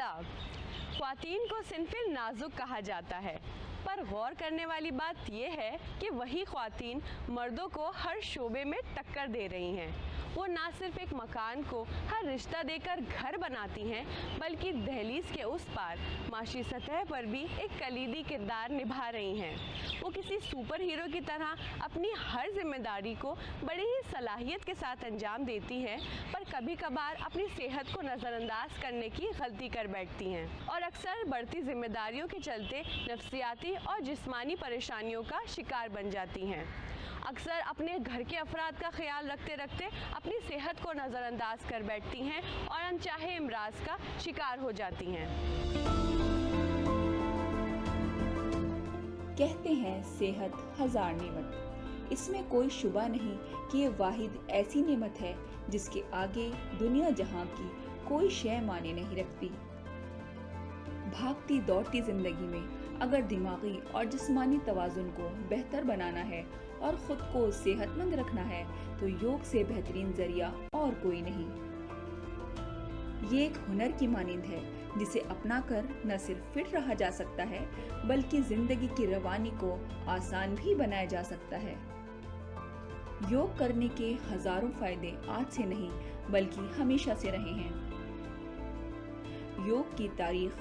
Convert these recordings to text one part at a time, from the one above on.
आदाब। ख्वातीन को सिंफिल नाजुक कहा जाता है, पर गौर करने वाली बात यह है कि वही ख्वातीन मर्दों को हर शोबे में टक्कर दे रही हैं। वो ना सिर्फ एक मकान को हर रिश्ता देकर घर बनाती हैं, बल्कि दहलीज के उस पार माशी सतह पर भी एक कलीदी किरदार निभा रही हैं। वो किसी सुपर हीरो की तरह अपनी हर जिम्मेदारी को बड़ी ही सलाहियत के साथ अंजाम देती हैं, पर कभी कभार अपनी सेहत को नज़रअंदाज करने की गलती कर बैठती हैं और अक्सर बढ़ती जिम्मेदारियों के चलते नफ्सियाती और जिस्मानी परेशानियों का शिकार बन जाती हैं। अक्सर अपने घर के अफराद का ख्याल रखते रखते अपनी सेहत को नज़रअंदाज कर बैठती हैं और अनचाहे इमराज का शिकार हो जाती हैं। कहते हैं सेहत हजार नेमत, इसमें कोई शुबा नहीं कि ये वाहिद ऐसी नेमत है जिसके आगे दुनिया जहां की कोई शय माने नहीं रखती। भागती दौड़ती जिंदगी में अगर दिमागी और जिस्मानी तवाजुन को बेहतर बनाना है और खुद को सेहतमंद रखना है तो योग से बेहतरीन जरिया और कोई नहीं। ये एक हुनर की मानिंद है जिसे अपनाकर न सिर्फ फिट रहा जा सकता है बल्कि जिंदगी की रवानी को आसान भी बनाया जा सकता है। योग करने के हजारों फायदे आज से नहीं बल्कि हमेशा से रहे हैं। योग की तारीख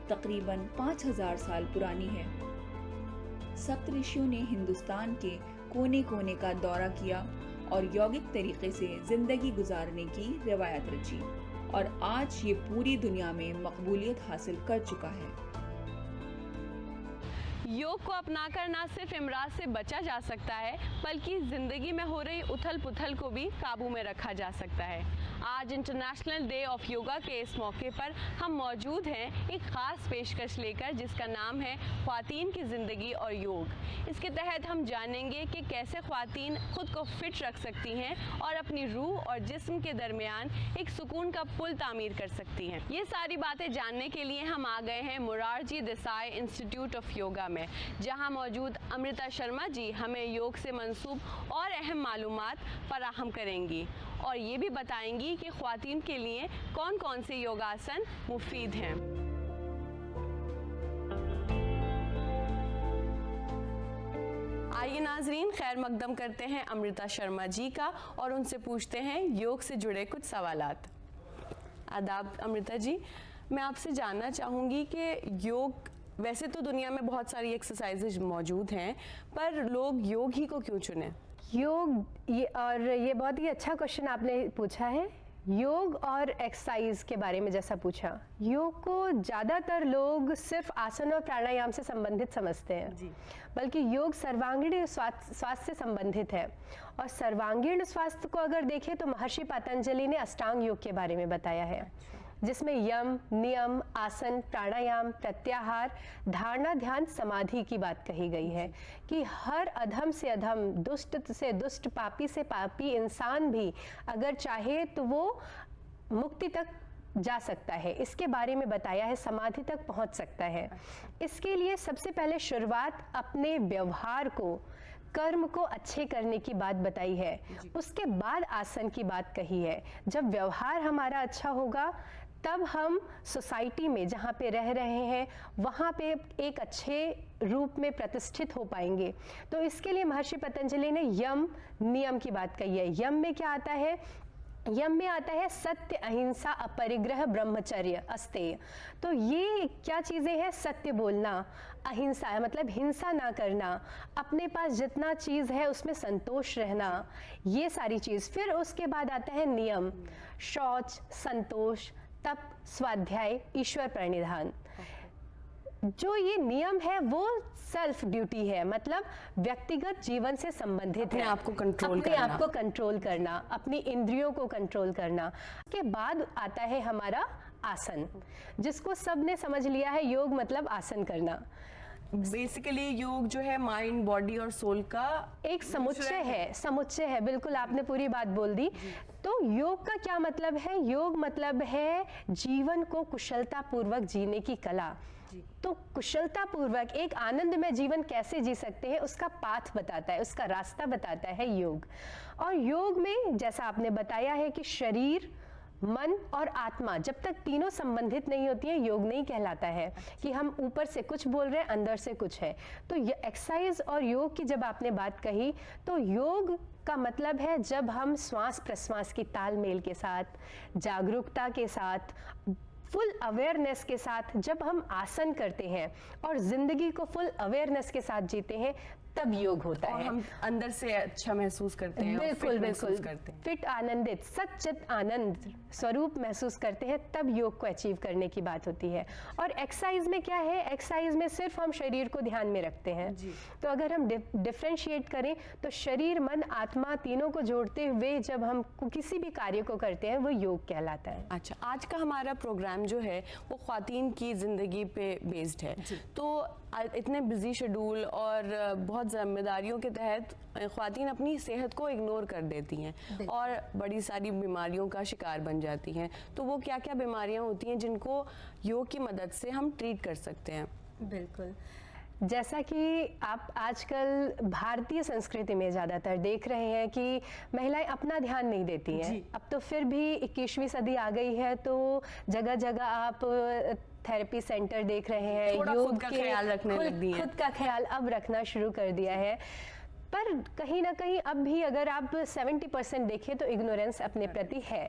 तकरीबन 5000 साल पुरानी है। सप्तऋषियों ने हिंदुस्तान के कोने कोने का दौरा किया और यौगिक तरीके से जिंदगी गुजारने की रिवायत रची और आज ये पूरी दुनिया में मकबूलियत हासिल कर चुका है। योग को अपनाकर ना सिर्फ इमराज से बचा जा सकता है बल्कि ज़िंदगी में हो रही उथल पुथल को भी काबू में रखा जा सकता है। आज इंटरनेशनल डे ऑफ योगा के इस मौके पर हम मौजूद हैं एक ख़ास पेशकश लेकर जिसका नाम है ख्वातीन की ज़िंदगी और योग। इसके तहत हम जानेंगे कि कैसे ख्वातीन खुद को फिट रख सकती हैं और अपनी रूह और जिस्म के दरमियान एक सुकून का पुल तामीर कर सकती हैं। ये सारी बातें जानने के लिए हम आ गए हैं मोरारजी देसाई इंस्टीट्यूट ऑफ योगा में, जहां मौजूद अमृता शर्मा जी हमें योग से मंसूब और अहम मालूमात फराहम करेंगी और ये भी बताएंगी कि ख्वातीन के लिए कौन कौन से योगासन मुफीद हैं। आइए नाजरीन, खैर मकदम करते हैं अमृता शर्मा जी का और उनसे पूछते हैं योग से जुड़े कुछ सवालात। आदाब अमृता जी, मैं आपसे जानना चाहूँगी कि योग, वैसे तो दुनिया में बहुत सारी एक्सरसाइजेज मौजूद हैं, पर लोग योग ही को क्यों चुने? ये बहुत ही अच्छा क्वेश्चन आपने पूछा है। योग और एक्सरसाइज के बारे में जैसा पूछा, योग को ज़्यादातर लोग सिर्फ आसन और प्राणायाम से संबंधित समझते हैं जी। बल्कि योग सर्वांगीण स्वास्थ्य से संबंधित है और सर्वांगीण स्वास्थ्य को अगर देखें तो महर्षि पतंजलि ने अष्टांग योग के बारे में बताया है, जिसमें यम, नियम, आसन, प्राणायाम, प्रत्याहार, धारणा, ध्यान, समाधि की बात कही गई है कि हर अधम से अधम, दुष्ट से दुष्ट, पापी से पापी इंसान भी अगर चाहे तो वो मुक्ति तक जा सकता है। इसके बारे में बताया है, समाधि तक पहुंच सकता है। इसके लिए सबसे पहले शुरुआत अपने व्यवहार को, कर्म को अच्छे करने की बात बताई है। उसके बाद आसन की बात कही है। जब व्यवहार हमारा अच्छा होगा तब हम सोसाइटी में जहाँ पे रह रहे हैं वहाँ पे एक अच्छे रूप में प्रतिष्ठित हो पाएंगे। तो इसके लिए महर्षि पतंजलि ने यम, नियम की बात कही है। यम में क्या आता है? यम में आता है सत्य, अहिंसा, अपरिग्रह, ब्रह्मचर्य, अस्तेय। तो ये क्या चीज़ें हैं? सत्य बोलना, अहिंसा है मतलब हिंसा ना करना, अपने पास जितना चीज़ है उसमें संतोष रहना, ये सारी चीज़। फिर उसके बाद आता है नियम, शौच, संतोष, तप, स्वाध्याय, ईश्वर प्रणिधान। जो ये नियम है वो सेल्फ ड्यूटी है, मतलब व्यक्तिगत जीवन से संबंधित है। आपको कंट्रोल अपने आप को कंट्रोल करना, अपनी इंद्रियों को कंट्रोल करना। के बाद आता है हमारा आसन, जिसको सबने समझ लिया है, योग मतलब आसन करना। बेसिकली योग जो है माइंड, बॉडी और सोल का एक समुच्चय है। बिल्कुल आपने पूरी बात बोल दी। तो योग का क्या मतलब है? योग मतलब है जीवन को कुशलता पूर्वक जीने की कला। तो कुशलता पूर्वक एक आनंदमय जीवन कैसे जी सकते हैं उसका पाथ बताता है, उसका रास्ता बताता है योग। और योग में जैसा आपने बताया है कि शरीर, मन और आत्मा जब तक तीनों संबंधित नहीं होती हैं, योग नहीं कहलाता है। कि हम ऊपर से कुछ बोल रहे हैं, अंदर से कुछ है। तो ये एक्सरसाइज और योग की जब आपने बात कही, तो योग का मतलब है जब हम श्वास प्रश्वास की तालमेल के साथ, जागरूकता के साथ, फुल अवेयरनेस के साथ जब हम आसन करते हैं और जिंदगी को फुल अवेयरनेस के साथ जीते हैं, तब योग होता और है। हम अंदर से अच्छा महसूस करते हैं, बिल्कुल महसूस बिल्कुल करते हैं। फिट, आनंदित, सच्चित आनंद स्वरूप महसूस करते हैं, तब योग को अचीव करने की बात होती है। और एक्सरसाइज में क्या है, एक्सरसाइज में सिर्फ हम शरीर को ध्यान में रखते हैं। तो अगर हम डिफरेंशिएट करें तो शरीर, मन, आत्मा तीनों को जोड़ते हुए जब हम किसी भी कार्य को करते हैं, वो योग कहलाता है। अच्छा, आज का हमारा प्रोग्राम जो है वो ख्वातीन की ज़िंदगी पे बेस्ड है। तो इतने बिजी शेड्यूल और बहुत जिम्मेदारियों के तहत ख्वातीन अपनी सेहत को इग्नोर कर देती हैं और बड़ी सारी बीमारियों का शिकार बन जाती हैं। तो वो क्या क्या बीमारियां होती हैं जिनको योग की मदद से हम ट्रीट कर सकते हैं? बिल्कुल, जैसा कि आप आजकल भारतीय संस्कृति में ज़्यादातर देख रहे हैं कि महिलाएं अपना ध्यान नहीं देती हैं। अब तो फिर भी 21वीं सदी आ गई है, तो जगह जगह आप थेरेपी सेंटर देख रहे हैं, योग खुद का ख्याल रखने लग दी हैं। खुद का ख्याल अब रखना शुरू कर दिया है। पर कहीं ना कहीं अब भी अगर आप 70% देखें तो इग्नोरेंस अपने प्रति है।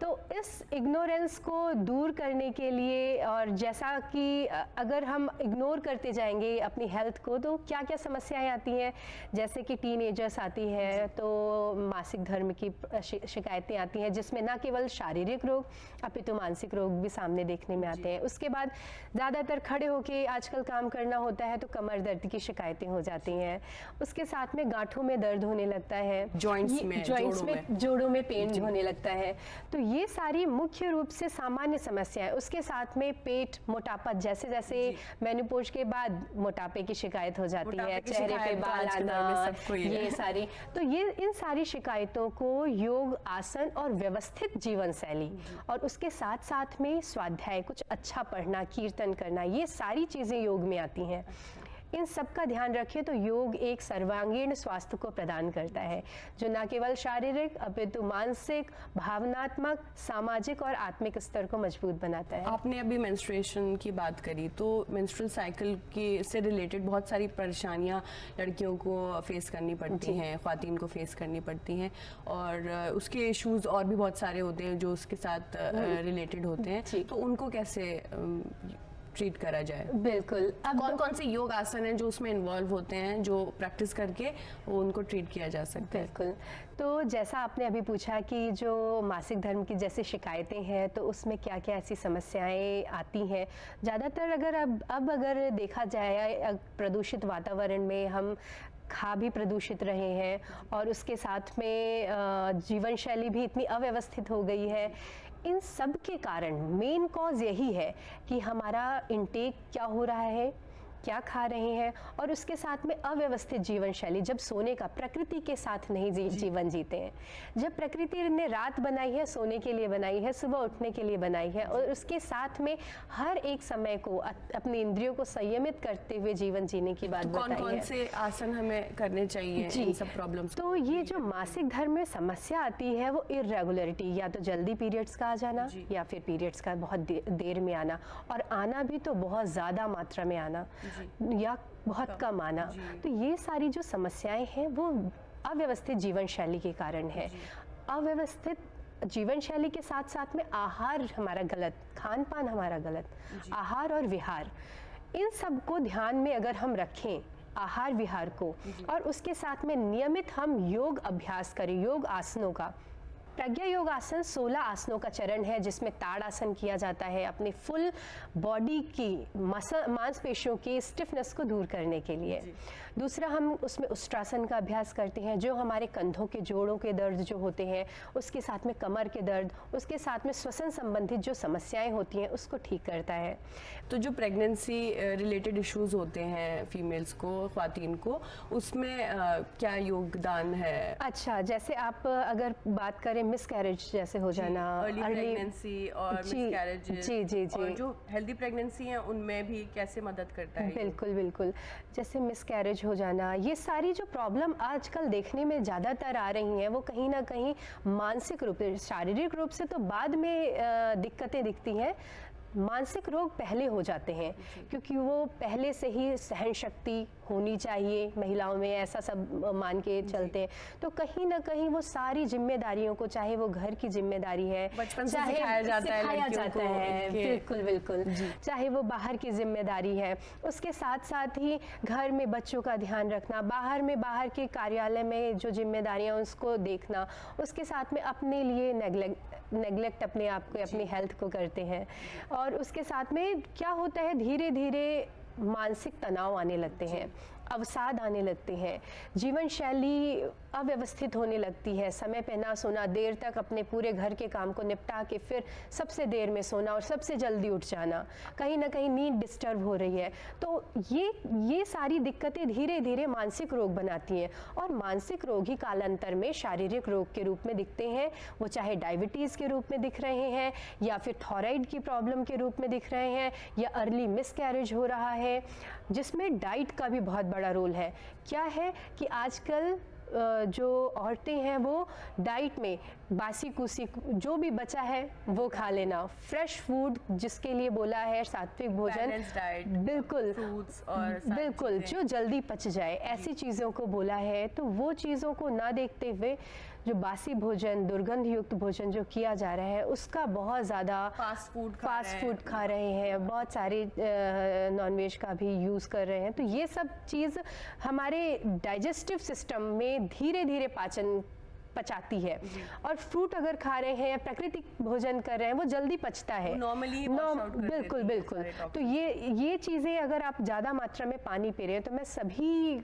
तो इस इग्नोरेंस को दूर करने के लिए, और जैसा कि अगर हम इग्नोर करते जाएंगे अपनी हेल्थ को, तो क्या क्या समस्याएं आती हैं, जैसे कि टीनेजर्स आती हैं तो मासिक धर्म की शिकायतें आती हैं, जिसमें ना केवल शारीरिक रोग अपितु मानसिक रोग भी सामने देखने में आते हैं। उसके बाद ज़्यादातर खड़े होके आजकल काम करना होता है तो कमर दर्द की शिकायतें हो जाती हैं। उसके साथ में गांठों में दर्द होने लगता है, जॉइंट्स में, जोड़ों में पेन होने लगता है। तो ये सारी मुख्य रूप से सामान्य समस्याएं। उसके साथ में पेट, मोटापा, जैसे जैसे मेनोपॉज के बाद मोटापे की शिकायत हो जाती है, चेहरे पे बाल आना, ये सारी। तो ये इन सारी शिकायतों को योग, आसन और व्यवस्थित जीवन शैली, और उसके साथ साथ में स्वाध्याय, कुछ अच्छा पढ़ना, कीर्तन करना, ये सारी चीज़ें योग में आती हैं। इन सब का ध्यान रखें तो योग एक सर्वांगीण स्वास्थ्य को प्रदान करता है, जो न केवल शारीरिक अपितु मानसिक, भावनात्मक, सामाजिक और आत्मिक स्तर को मजबूत बनाता है। आपने अभी मेंस्ट्रुएशन की बात करी, तो मेंस्ट्रुअल साइकिल की से रिलेटेड बहुत सारी परेशानियां लड़कियों को फेस करनी पड़ती हैं, ख्वातीन को फेस करनी पड़ती हैं, और उसके इश्यूज और भी बहुत सारे होते हैं जो उसके साथ रिलेटेड होते हैं। तो उनको कैसे ट्रीट करा जाए? बिल्कुल, अब कौन कौन से योग आसन हैं जो उसमें इन्वॉल्व होते हैं, जो प्रैक्टिस करके वो उनको ट्रीट किया जा सकता है? बिल्कुल, तो जैसा आपने अभी पूछा कि जो मासिक धर्म की जैसी शिकायतें हैं, तो उसमें क्या क्या ऐसी समस्याएं आती हैं। ज़्यादातर अगर अब अगर देखा जाए, प्रदूषित वातावरण में हम खा भी प्रदूषित रहे हैं, और उसके साथ में जीवन शैली भी इतनी अव्यवस्थित हो गई है। इन सब के कारण मेन कॉज यही है कि हमारा इनटेक क्या हो रहा है, क्या खा रहे हैं, और उसके साथ में अव्यवस्थित जीवन शैली। जब सोने का, प्रकृति के साथ नहीं जीवन जीते हैं। जब प्रकृति ने रात बनाई है सोने के लिए बनाई है, सुबह उठने के लिए बनाई है, और उसके साथ में हर एक समय को अपनी इंद्रियों को संयमित करते हुए जीवन जीने की बात बताई है। कौन से आसन हमें करने चाहिए इन सब प्रॉब्लम्स? तो ये जो मासिक धर्म में समस्या आती है वो इरेगुलरिटी, या तो जल्दी पीरियड्स का आ जाना, या फिर पीरियड्स का बहुत देर में आना, और आना भी तो बहुत ज़्यादा मात्रा में आना या बहुत कम आना। तो ये सारी जो समस्याएं हैं वो अव्यवस्थित जीवन शैली के कारण है। अव्यवस्थित जीवन शैली के साथ साथ में आहार हमारा गलत, खान पान हमारा गलत, आहार और विहार, इन सब को ध्यान में अगर हम रखें, आहार विहार को, और उसके साथ में नियमित हम योग अभ्यास करें, योग आसनों का। प्रज्ञा योग आसन 16 आसनों का चरण है, जिसमें ताड़ासन किया जाता है अपने फुल बॉडी की मांसपेशियों की स्टिफनेस को दूर करने के लिए। दूसरा, हम उसमें उष्ट्रासन का अभ्यास करते हैं, जो हमारे कंधों के जोड़ों के दर्द जो होते हैं, उसके साथ में कमर के दर्द, उसके साथ में श्वसन संबंधित जो समस्याएं होती हैं उसको ठीक करता है। तो जो प्रेगनेंसी रिलेटेड इश्यूज होते हैं फीमेल्स को, ख्वातीन को, उसमें क्या योगदान है? अच्छा, जैसे आप अगर बात करें मिसकैरेज जैसे हो जाना, अर्ली प्रेगनेंसी और मिसकैरेजेस, जी जी जी, और जो हेल्दी प्रेगनेंसी हैं उनमें भी कैसे मदद करता है? बिल्कुल बिल्कुल, जैसे मिसकैरेज हो जाना, ये सारी जो प्रॉब्लम आजकल देखने में ज़्यादातर आ रही हैं वो कहीं ना कहीं मानसिक रूप से, शारीरिक रूप से तो बाद में दिक्कतें दिखती हैं, मानसिक रोग पहले हो जाते हैं, क्योंकि वो पहले से ही सहन शक्ति होनी चाहिए महिलाओं में, ऐसा सब मान के चलते हैं। तो कहीं ना कहीं वो सारी जिम्मेदारियों को, चाहे वो घर की जिम्मेदारी है, बचपन से चाहे सिखाया जाता है, बिल्कुल बिल्कुल, चाहे वो बाहर की जिम्मेदारी है, उसके साथ साथ ही घर में बच्चों का ध्यान रखना, बाहर के कार्यालय में जो जिम्मेदारियां उसको देखना, उसके साथ में अपने लिए नेग्लेक्ट अपने आप को, अपनी हेल्थ को करते हैं, और उसके साथ में क्या होता है, धीरे धीरे मानसिक तनाव आने लगते हैं, अवसाद आने लगते हैं, जीवन शैली अव्यवस्थित होने लगती है, समय पे ना सोना, देर तक अपने पूरे घर के काम को निपटा के फिर सबसे देर में सोना और सबसे जल्दी उठ जाना, कहीं ना कहीं नींद डिस्टर्ब हो रही है। तो ये सारी दिक्कतें धीरे धीरे मानसिक रोग बनाती हैं, और मानसिक रोग ही कालांतर में शारीरिक रोग के रूप में दिखते हैं, वो चाहे डायबिटीज़ के रूप में दिख रहे हैं, या फिर थायराइड की प्रॉब्लम के रूप में दिख रहे हैं, या अर्ली मिसकैरेज हो रहा है, जिसमें डाइट का भी बहुत बड़ा रोल है। क्या है कि आजकल जो औरतें हैं वो डाइट में बासी कुसी जो भी बचा है वो खा लेना, फ्रेश फूड जिसके लिए बोला है, सात्विक भोजन, बिल्कुल फ्रूट्स और बिल्कुल जो जल्दी पच जाए, ऐसी चीज़ों को बोला है। तो वो चीज़ों को ना देखते हुए जो बासी भोजन, दुर्गंध युक्त भोजन जो किया जा रहा है, उसका बहुत ज़्यादा फास्ट फूड खा रहे हैं, बहुत सारे नॉनवेज का भी यूज़ कर रहे हैं। तो ये सब चीज़ हमारे डाइजेस्टिव सिस्टम में धीरे धीरे पाचन पचाती है, और फ्रूट अगर खा रहे हैं, प्राकृतिक भोजन कर रहे हैं, वो जल्दी पचता है नॉर्मली, बिल्कुल बिल्कुल। तो ये चीज़ें अगर आप ज़्यादा मात्रा में पानी पी रहे हैं, तो मैं सभी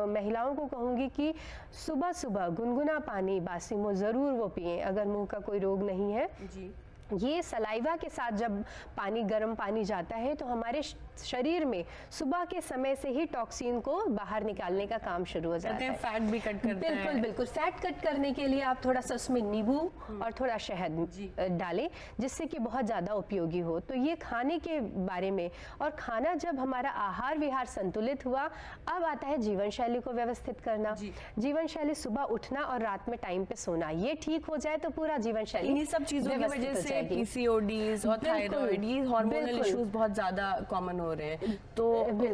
महिलाओं को कहूँगी कि सुबह सुबह गुनगुना पानी, बासी मुँह ज़रूर वो पिएं, अगर मुंह का कोई रोग नहीं है जी। ये सलाइवा के साथ जब गर्म पानी जाता है तो हमारे शरीर में सुबह के समय से ही टॉक्सिन को बाहर निकालने का काम शुरू हो जाता है। फैट भी कट करता है। बिल्कुल बिल्कुल, फैट कट करने के लिए आप थोड़ा सा उसमें नींबू और थोड़ा शहद डालें, जिससे कि बहुत ज़्यादा उपयोगी हो। तो ये खाने के बारे में, और खाना जब हमारा आहार विहार संतुलित हुआ, अब आता है जीवन शैली को व्यवस्थित करना। जीवन शैली, सुबह उठना और रात में टाइम पे सोना, ये ठीक हो जाए तो पूरा जीवन शैली, इन्हीं सब चीज़ों की वजह से पीसीओडीज और थायराइड, ये हार्मोनल इश्यूज बहुत ज्यादा कॉमन हो रहे हैं। तो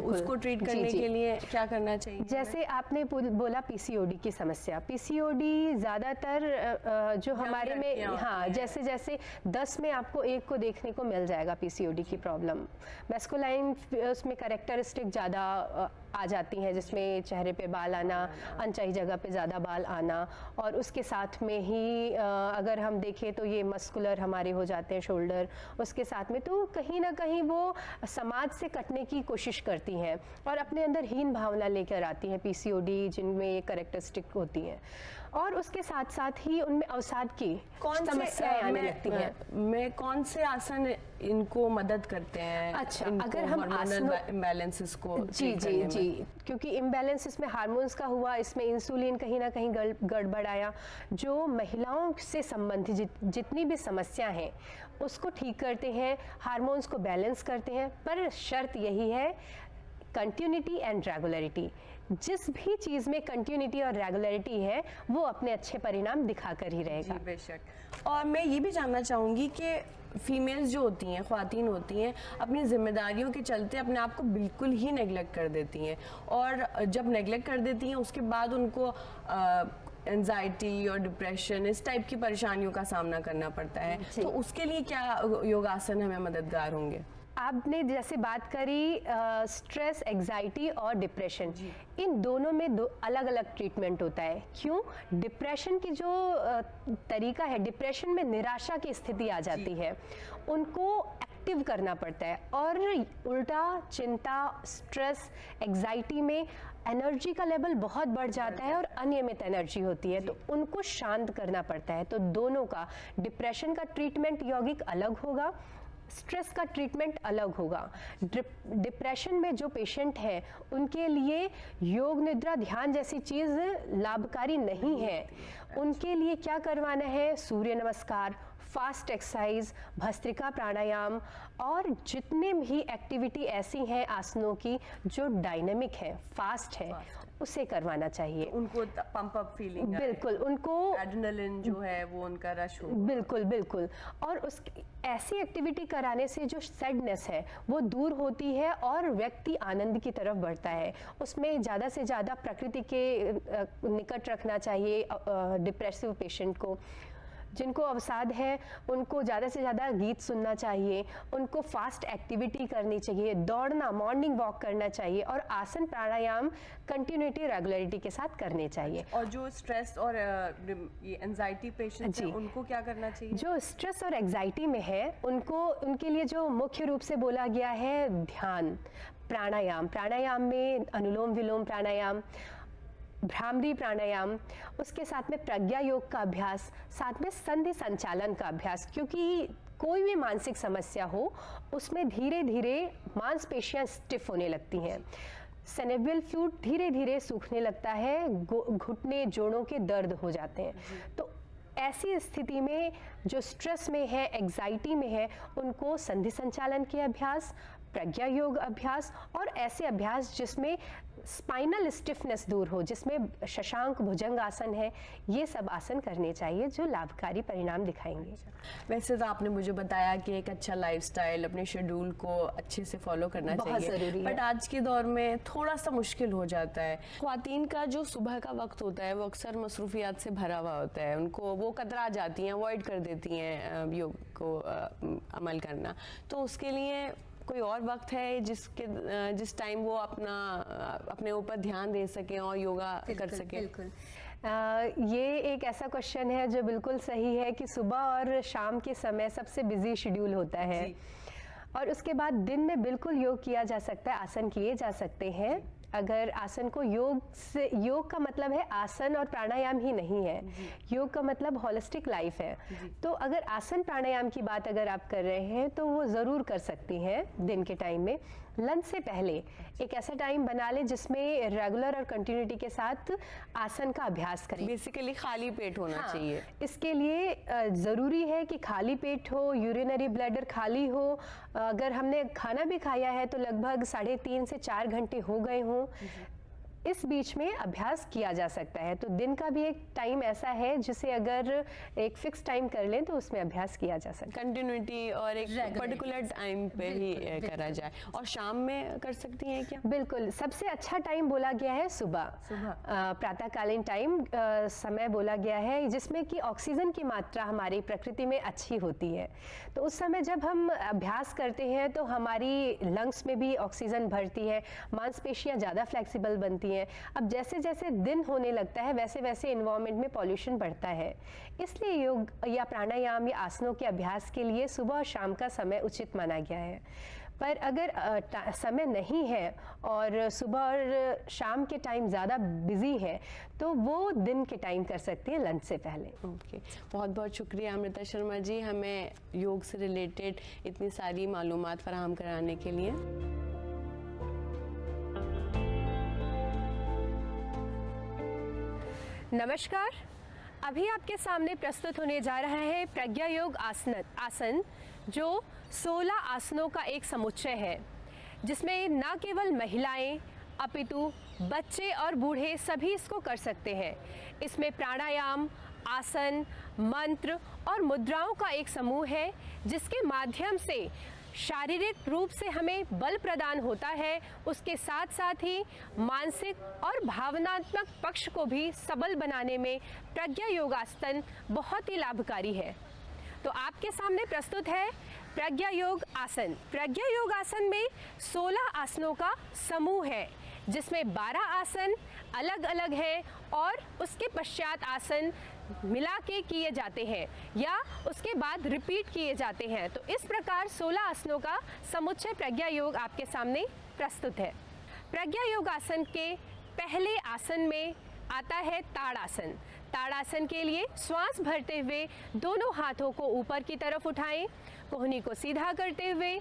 उसको ट्रीट करने के लिए क्या करना चाहिए? जैसे आपने बोला पीसीओडी की समस्या, पीसीओडी ज्यादातर जो हमारे में, हाँ, जैसे जैसे 10 में आपको एक को देखने को मिल जाएगा पीसीओडी की प्रॉब्लम। मैस्कुलाइन उसमें कैरेक्टरिस्टिक ज्यादा आ जाती हैं, जिसमें चेहरे पे बाल आना, अनचाही जगह पे ज़्यादा बाल आना, और उसके साथ में ही अगर हम देखें तो ये मस्कुलर हमारे हो जाते हैं, शोल्डर, उसके साथ में तो कहीं ना कहीं वो समाज से कटने की कोशिश करती हैं और अपने अंदर हीन भावना लेकर आती हैं पीसीओडी, जिनमें ये कैरेक्टरिस्टिक होती हैं, और उसके साथ साथ ही उनमें अवसाद की समस्याएं आने लगती हैं। मैं कौन से आसन इनको मदद करते हैं? अच्छा, अगर हम इम्बैलेंसेस को, जी, क्योंकि इम्बैलेंस इसमें हार्मोन्स का हुआ, इसमें इंसुलिन कहीं ना कहीं गड़बड़ाया, जो महिलाओं से संबंधित जितनी भी समस्या हैं उसको ठीक करते हैं, हार्मोन्स को बैलेंस करते हैं, पर शर्त यही है कंटिन्यूटी एंड रेगुलरिटी। जिस भी चीज़ में कंटिन्यूटी और रेगुलरिटी है वो अपने अच्छे परिणाम दिखाकर ही रहेगा। जी बेशक। और मैं ये भी जानना चाहूँगी कि फीमेल्स जो होती हैं, ख्वातीन होती हैं, अपनी जिम्मेदारियों के चलते अपने आप को बिल्कुल ही नेगलेक्ट कर देती हैं, और जब नेगलेक्ट कर देती हैं उसके बाद उनको एंजाइटी और डिप्रेशन, इस टाइप की परेशानियों का सामना करना पड़ता है। तो उसके लिए क्या योगासन हमें मददगार होंगे? आपने जैसे बात करी स्ट्रेस, एग्जाइटी और डिप्रेशन, इन दोनों में दो अलग अलग ट्रीटमेंट होता है। क्यों? डिप्रेशन की जो तरीका है, डिप्रेशन में निराशा की स्थिति आ जाती है, उनको एक्टिव करना पड़ता है, और उल्टा चिंता, स्ट्रेस, एग्जाइटी में एनर्जी का लेवल बहुत बढ़ जाता है और अनियमित एनर्जी होती है, तो उनको शांत करना पड़ता है। तो दोनों का, डिप्रेशन का ट्रीटमेंट यौगिक अलग होगा स्ट्रेस का ट्रीटमेंट अलग होगा। डिप्रेशन में जो पेशेंट हैं उनके लिए योग निद्रा ध्यान जैसी चीज़ लाभकारी नहीं है। उनके लिए क्या करवाना है, सूर्य नमस्कार, फास्ट एक्सरसाइज, भस्त्रिका प्राणायाम और जितने भी एक्टिविटी ऐसी हैं आसनों की जो डायनेमिक है, फास्ट है, उसे करवाना चाहिए। उनको पंप अप फीलिंग, बिल्कुल, उनको एड्रेनलिन जो है वो उनका रश हो। बिल्कुल बिल्कुल। और उस ऐसी एक्टिविटी कराने से जो सैडनेस है वो दूर होती है और व्यक्ति आनंद की तरफ बढ़ता है। उसमें ज़्यादा से ज़्यादा प्रकृति के निकट रखना चाहिए डिप्रेसिव पेशेंट को। जिनको अवसाद है उनको ज़्यादा से ज़्यादा गीत सुनना चाहिए, उनको फास्ट एक्टिविटी करनी चाहिए, दौड़ना, मॉर्निंग वॉक करना चाहिए और आसन प्राणायाम कंटिन्यूटी रेगुलरिटी के साथ करने चाहिए। और जो स्ट्रेस और ये एंजाइटी पेशेंट्स हैं उनको क्या करना चाहिए? जो स्ट्रेस और एंजाइटी में है उनके लिए जो मुख्य रूप से बोला गया है ध्यान, प्राणायाम में अनुलोम विलोम प्राणायाम, भ्रामरी प्राणायाम, उसके साथ में प्रज्ञा योग का अभ्यास, साथ में संधि संचालन का अभ्यास। क्योंकि कोई भी मानसिक समस्या हो उसमें धीरे धीरे मांसपेशियां स्टिफ होने लगती हैं, सेनेब्रल फ्लूइड धीरे धीरे सूखने लगता है, घुटने जोड़ों के दर्द हो जाते हैं। तो ऐसी स्थिति में जो स्ट्रेस में है, एंजाइटी में है, उनको संधि संचालन के अभ्यास, प्रज्ञा योग अभ्यास और ऐसे अभ्यास जिसमें स्पाइनल स्टिफनेस दूर हो, जिसमें शशांक भुजंग आसन है, ये सब आसन करने चाहिए जो लाभकारी परिणाम दिखाएंगे। वैसे तो आपने मुझे बताया कि एक अच्छा लाइफस्टाइल, अपने शेड्यूल को अच्छे से फॉलो करना बहुत चाहिए, ज़रूरी है। बट आज के दौर में थोड़ा सा मुश्किल हो जाता है। ख्वातीन का जो सुबह का वक्त होता है वो अक्सर मसरूफियात से भरा हुआ होता है, उनको वो कतरा जाती हैं, अवॉइड कर देती हैं योग को अमल करना। तो उसके लिए कोई और वक्त है जिस टाइम वो अपने ऊपर ध्यान दे सकें और योगा कर सकें? बिल्कुल। ये एक ऐसा क्वेश्चन है जो बिल्कुल सही है कि सुबह और शाम के समय सबसे बिजी शेड्यूल होता है और उसके बाद दिन में बिल्कुल योग किया जा सकता है, आसन किए जा सकते हैं। अगर आसन को योग का मतलब है आसन और प्राणायाम ही नहीं है, योग का मतलब होलिस्टिक लाइफ है। तो अगर आसन प्राणायाम की बात अगर आप कर रहे हैं तो वो ज़रूर कर सकती हैं दिन के टाइम में। लंच से पहले एक ऐसा टाइम बना ले जिसमें रेगुलर और कंटिन्यूटी के साथ आसन का अभ्यास करें। बेसिकली खाली पेट होना चाहिए। इसके लिए ज़रूरी है कि खाली पेट हो, यूरिनरी ब्लैडर खाली हो। अगर हमने खाना भी खाया है तो लगभग 3.5 से 4 घंटे हो गए हों, इस बीच में अभ्यास किया जा सकता है। तो दिन का भी एक टाइम ऐसा है जिसे अगर एक फिक्स टाइम कर लें तो उसमें अभ्यास किया जा सकता है। कंटिन्यूटी और एक पर्टिकुलर टाइम पे ही करा जाए। और शाम में कर सकती हैं क्या? बिल्कुल, सबसे अच्छा टाइम बोला गया है सुबह प्रातःकालीन टाइम समय बोला गया है, जिसमें कि ऑक्सीजन की मात्रा हमारी प्रकृति में अच्छी होती है। तो उस समय जब हम अभ्यास करते हैं तो हमारी लंग्स में भी ऑक्सीजन भरती है, मांसपेशियां ज़्यादा फ्लेक्सिबल बनती हैं। अब जैसे जैसे दिन होने लगता है वैसे वैसे इन्वायरमेंट में पॉल्यूशन बढ़ता है, इसलिए योग या प्राणायाम या आसनों के अभ्यास के लिए सुबह और शाम का समय उचित माना गया है। पर अगर समय नहीं है और सुबह और शाम के टाइम ज़्यादा बिजी है तो वो दिन के टाइम कर सकती है लंच से पहले। ओके, बहुत बहुत शुक्रिया अमृता शर्मा जी, हमें योग से रिलेटेड इतनी सारी मालूमात फराहम कराने के लिए। नमस्कार, अभी आपके सामने प्रस्तुत होने जा रहा है प्रज्ञा योग आसन जो 16 आसनों का एक समुच्चय है, जिसमें न केवल महिलाएं अपितु बच्चे और बूढ़े सभी इसको कर सकते हैं। इसमें प्राणायाम, आसन, मंत्र और मुद्राओं का एक समूह है जिसके माध्यम से शारीरिक रूप से हमें बल प्रदान होता है, उसके साथ साथ ही मानसिक और भावनात्मक पक्ष को भी सबल बनाने में प्रज्ञा योगासन बहुत ही लाभकारी है। तो आपके सामने प्रस्तुत है प्रज्ञा योग आसन। प्रज्ञा योग आसन में 16 आसनों का समूह है, जिसमें 12 आसन अलग अलग हैं और उसके पश्चात आसन मिला के किए जाते हैं या उसके बाद रिपीट किए जाते हैं। तो इस प्रकार 16 आसनों का समुच्चय प्रज्ञा योग आपके सामने प्रस्तुत है। प्रज्ञा योग आसन के पहले आसन में आता है ताड़ासन। ताड़ासन के लिए श्वास भरते हुए दोनों हाथों को ऊपर की तरफ उठाएं, कोहनी को सीधा करते हुए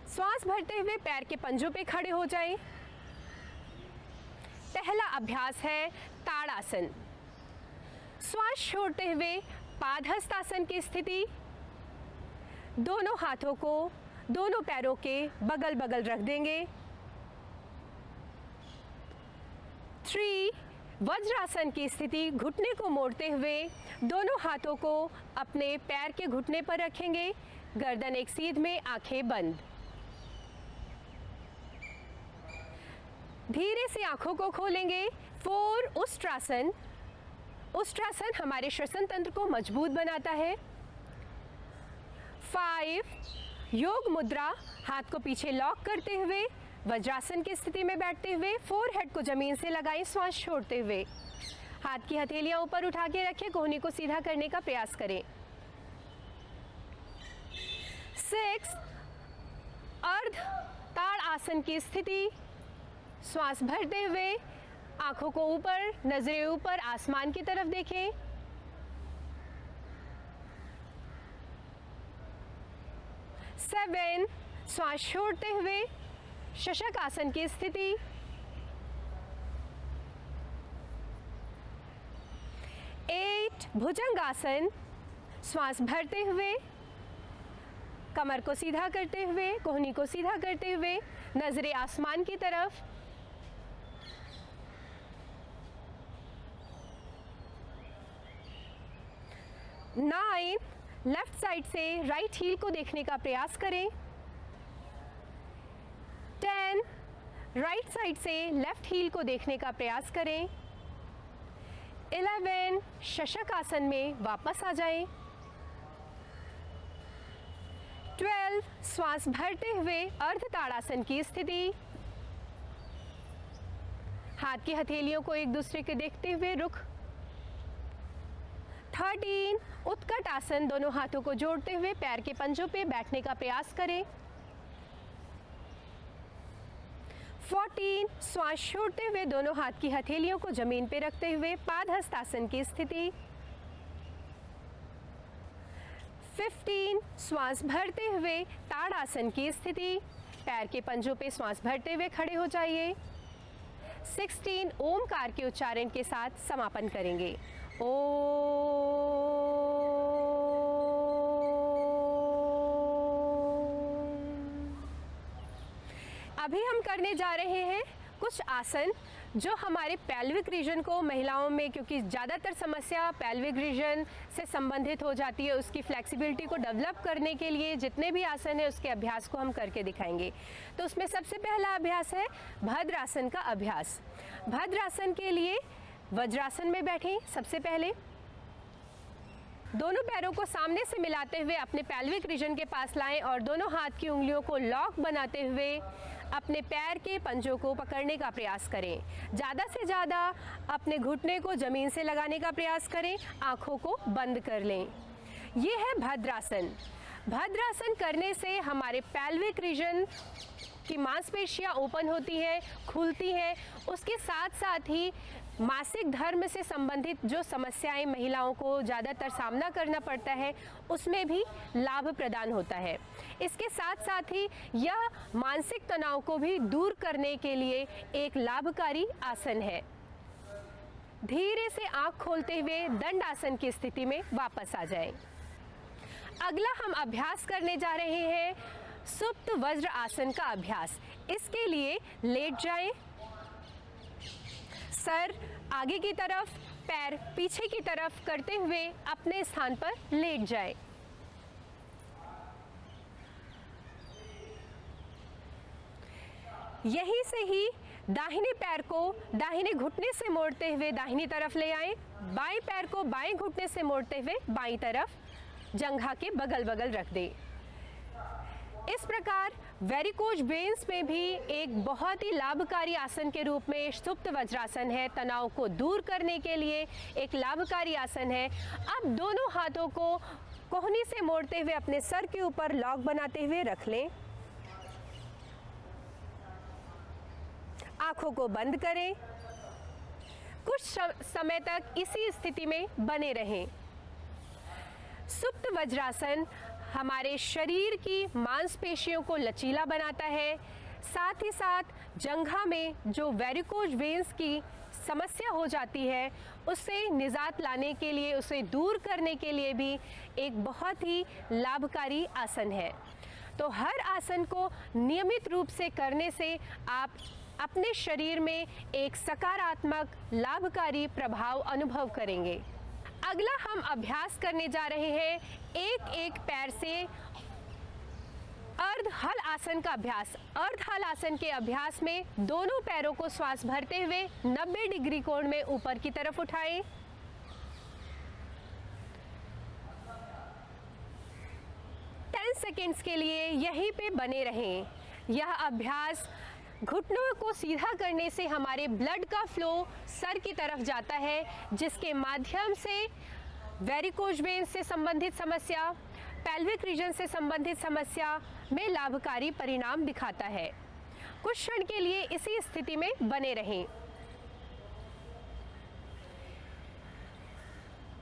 श्वास भरते हुए पैर के पंजों पे खड़े हो जाएं। पहला अभ्यास है ताड़ासन। श्वास छोड़ते हुए पादहस्तासन की स्थिति, दोनों हाथों को दोनों पैरों के बगल बगल रख देंगे। 3 वज्रासन की स्थिति, घुटने को मोड़ते हुए दोनों हाथों को अपने पैर के घुटने पर रखेंगे, गर्दन एक सीध में, आंखें बंद। धीरे से आंखों को खोलेंगे। 4 उष्ट्रासन। उष्ट्रासन हमारे श्वसन तंत्र को मजबूत बनाता है। 5 योग मुद्रा, हाथ को पीछे लॉक करते हुए वज्रासन की स्थिति में बैठते हुए फोरहेड को जमीन से लगाएं, श्वास छोड़ते हुए। हाथ की हथेलियां ऊपर उठा के रखें, कोहनी को सीधा करने का प्रयास करें। 6 अर्ध ताड़ आसन की स्थिति, श्वास भरते हुए आंखों को ऊपर, नजरें ऊपर, आसमान की तरफ देखें। 7 श्वास छोड़ते हुए शशक आसन की स्थिति। 8 भुजंगासन। श्वास भरते हुए कमर को सीधा करते हुए, कोहनी को सीधा करते हुए, नजरें आसमान की तरफ। 9 लेफ्ट साइड से राइट हील को देखने का प्रयास करें। 10 राइट साइड से लेफ्ट हील को देखने का प्रयास करें। 11 शशक आसन में वापस आ जाएं। 12 श्वास भरते हुए अर्ध ताड़ासन की स्थिति, हाथ की हथेलियों को एक दूसरे के देखते हुए रुख। 13 उत्कट आसन, दोनों हाथों को जोड़ते हुए पैर के पंजों पे बैठने का प्रयास करें। 14 श्वास छोड़ते हुए दोनों हाथ की हथेलियों को जमीन पे रखते हुए पादहस्तासन की स्थिति। 15 श्वास भरते हुए ताड़ासन की स्थिति, पैर के पंजों पे श्वास भरते हुए खड़े हो जाइए। 16 ओमकार के उच्चारण के साथ समापन करेंगे। अभी हम करने जा रहे हैं कुछ आसन जो हमारे पेल्विक रीजन को, महिलाओं में क्योंकि ज़्यादातर समस्या पेल्विक रीजन से संबंधित हो जाती है, उसकी फ्लेक्सिबिलिटी को डेवलप करने के लिए जितने भी आसन है उसके अभ्यास को हम करके दिखाएंगे। तो उसमें सबसे पहला अभ्यास है भद्रासन का अभ्यास। भद्रासन के लिए वज्रासन में बैठें। सबसे पहले दोनों पैरों को सामने से मिलाते हुए अपने पेल्विक रीजन के पास लाएं और दोनों हाथ की उंगलियों को लॉक बनाते हुए अपने पैर के पंजों को पकड़ने का प्रयास करें। ज़्यादा से ज़्यादा अपने घुटने को ज़मीन से लगाने का प्रयास करें, आँखों को बंद कर लें। ये है भद्रासन। भद्रासन करने से हमारे पेल्विक रीजन की मांसपेशियाँ ओपन होती हैं, खुलती हैं। उसके साथ साथ ही मासिक धर्म से संबंधित जो समस्याएं महिलाओं को ज़्यादातर सामना करना पड़ता है उसमें भी लाभ प्रदान होता है। इसके साथ साथ ही यह मानसिक तनाव को भी दूर करने के लिए एक लाभकारी आसन है। धीरे से आंख खोलते हुए दंड आसन की स्थिति में वापस आ जाएं। अगला हम अभ्यास करने जा रहे हैं सुप्त वज्र आसन का अभ्यास। इसके लिए लेट जाएं, सर आगे की तरफ, पैर पीछे की तरफ करते हुए अपने स्थान पर लेट जाएं। यहीं से ही दाहिने पैर को दाहिने घुटने से मोड़ते हुए दाहिनी तरफ ले आएं, बाएं पैर को बाएं घुटने से मोड़ते हुए बाईं तरफ जंघा के बगल बगल रख दें। इस प्रकार वेरिकोज वेन्स में भी एक बहुत ही लाभकारी आसन के रूप में सुप्त वज्रासन है। तनाव को दूर करने के लिए एक लाभकारी आसन है। अब दोनों हाथों को कोहनी से मोड़ते हुए अपने सर के ऊपर लॉक बनाते हुए रख लें। आंखों को बंद करें। कुछ समय तक इसी स्थिति में बने रहें। सुप्त वज्रासन हमारे शरीर की मांसपेशियों को लचीला बनाता है, साथ ही साथ जंघा में जो वेरिकोज वेन्स की समस्या हो जाती है उससे निजात लाने के लिए, उसे दूर करने के लिए भी एक बहुत ही लाभकारी आसन है। तो हर आसन को नियमित रूप से करने से आप अपने शरीर में एक सकारात्मक लाभकारी प्रभाव अनुभव करेंगे। अगला हम अभ्यास करने जा रहे हैं एक एक पैर से अर्ध हल आसन का अभ्यास। अर्ध हल आसन के अभ्यास में दोनों पैरों को श्वास भरते हुए 90 डिग्री कोण में ऊपर की तरफ उठाएं। सेकंड्स के लिए यहीं पे बने रहें। यह अभ्यास घुटनों को सीधा करने से हमारे ब्लड का फ्लो सर की तरफ जाता है, जिसके माध्यम से वेरिकोज वेन से संबंधित समस्या, पेल्विक रीजन से संबंधित समस्या में लाभकारी परिणाम दिखाता है। कुछ क्षण के लिए इसी स्थिति में बने रहें।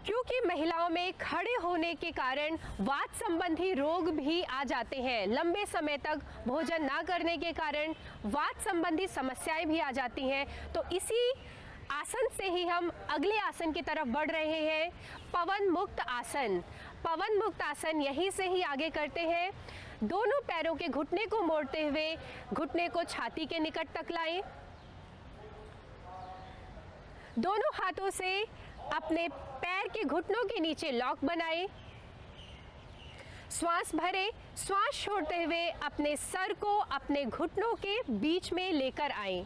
क्योंकि महिलाओं में खड़े होने के कारण वात संबंधी रोग भी आ जाते हैं, लंबे समय तक भोजन ना करने के कारण वात संबंधी समस्याएं भी आ जाती हैं, तो इसी आसन से ही हम अगले आसन की तरफ बढ़ रहे हैं, पवन मुक्त आसन। पवन मुक्त आसन यहीं से ही आगे करते हैं। दोनों पैरों के घुटने को मोड़ते हुए घुटने को छाती के निकट तक लाएं। दोनों हाथों से अपने पैर के घुटनों के नीचे लॉक बनाएं। श्वास भरें, श्वास छोड़ते हुए अपने सर को अपने घुटनों के बीच में लेकर आएं।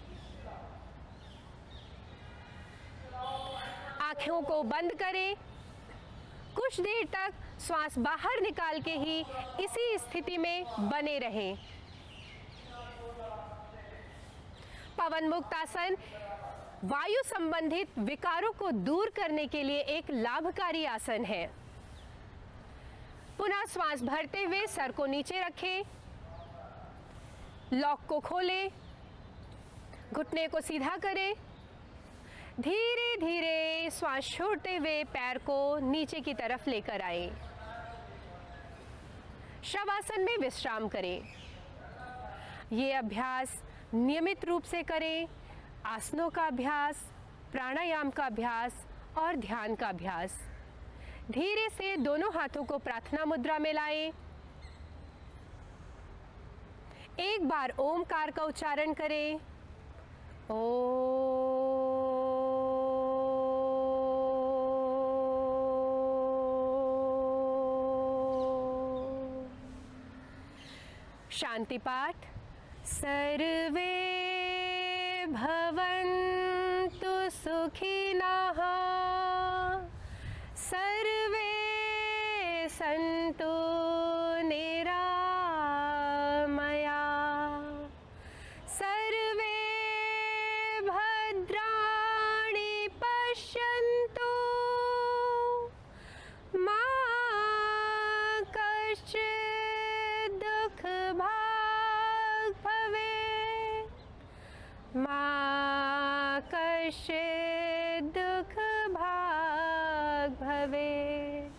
आंखों को बंद करें। कुछ देर तक श्वास बाहर निकाल के ही इसी स्थिति में बने रहें। पवन मुक्त आसन वायु संबंधित विकारों को दूर करने के लिए एक लाभकारी आसन है। पुनः श्वास भरते हुए सर को नीचे रखें, लॉक को खोलें, घुटने को सीधा करें। धीरे धीरे श्वास छोड़ते हुए पैर को नीचे की तरफ लेकर आएं। शवासन में विश्राम करें। ये अभ्यास नियमित रूप से करें। आसनों का अभ्यास, प्राणायाम का अभ्यास और ध्यान का अभ्यास। धीरे से दोनों हाथों को प्रार्थना मुद्रा में लाएं। एक बार ओमकार का उच्चारण करें। ओम। शांति पाठ। सर्वे भवन्तु सुखिनः, सर्वे सन्तु निरामया, सर्वे भद्राणि पश्यन्तु, मा कश्चित् दुःखभाग् भवेत्, मा कश्चित् दुःखभाग् भवेत्।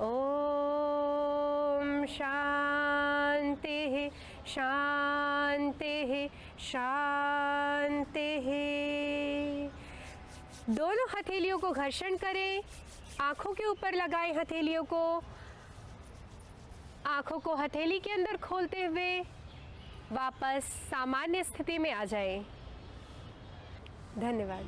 ॐ शान्तिः शान्तिः शान्तिः। दोनों हथेलियों को घर्षण करें। आंखों के ऊपर लगाएं हथेलियों को। आंखों को हथेली के अंदर खोलते हुए वापस सामान्य स्थिति में आ जाएं। धन्यवाद।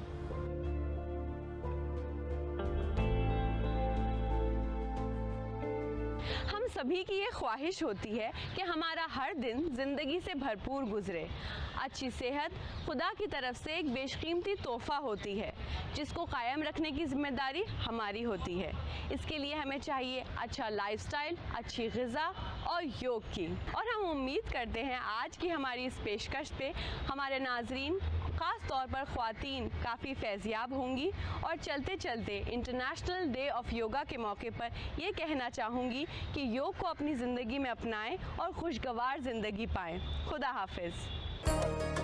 हम सभी की ये ख्वाहिश होती है कि हमारा हर दिन ज़िंदगी से भरपूर गुजरे। अच्छी सेहत खुदा की तरफ से एक बेशकीमती तोहफ़ा होती है, जिसको कायम रखने की जिम्मेदारी हमारी होती है। इसके लिए हमें चाहिए अच्छा लाइफस्टाइल, अच्छी ग़िज़ा और योग की। और हम उम्मीद करते हैं आज की हमारी इस पेशकश पे हमारे नाज़रीन, ख़ास तौर पर ख़वातीन, काफ़ी फैज़याब होंगी। और चलते चलते इंटरनेशनल डे ऑफ योगा के मौके पर ये कहना चाहूँगी कि योग को अपनी ज़िंदगी में अपनाएं और खुशगवार ज़िंदगी पाएं। खुदा हाफिज़।